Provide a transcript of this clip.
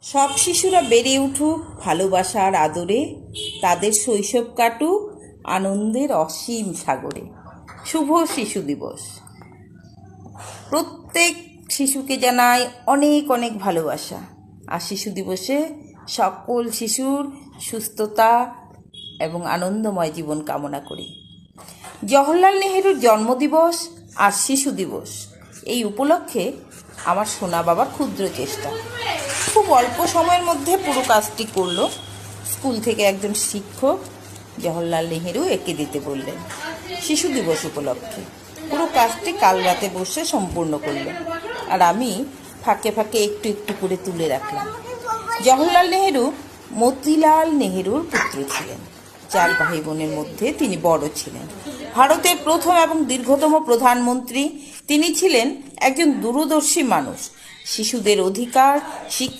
সব শিশুরা বেড়ে উঠুক ভালোবাসার আদরে, তাদের শৈশব কাটুক আনন্দের অসীম সাগরে। শুভ শিশু দিবস। প্রত্যেক শিশুকে জানাই অনেক অনেক ভালোবাসা। আর শিশু দিবসে সকল শিশুর সুস্থতা এবং আনন্দময় জীবন কামনা করি। জওহরলাল নেহেরুর জন্মদিবস আর শিশু দিবস, এই উপলক্ষে আমার সোনা বাবার ক্ষুদ্র চেষ্টা খুব অল্প সময়ের মধ্যে পুরো কাজটি করলো। স্কুল থেকে একজন শিক্ষক জওহরলাল নেহেরু এঁকে দিতে বললেন। শিশু দিবস উপলক্ষে পুরো কাজটি কাল রাতে বসে সম্পূর্ণ করলেন, আর আমি ফাঁকে ফাঁকে একটু একটু করে তুলে রাখলাম। জওহরলাল নেহেরু মতিলাল নেহেরুর পুত্র ছিলেন। 4 ভাই বোনের মধ্যে তিনি বড় ছিলেন। ভারতের প্রথম এবং দীর্ঘতম প্রধানমন্ত্রী তিনি ছিলেন। একজন দূরদর্শী মানুষ। শিশুদের অধিকার, শিক্ষা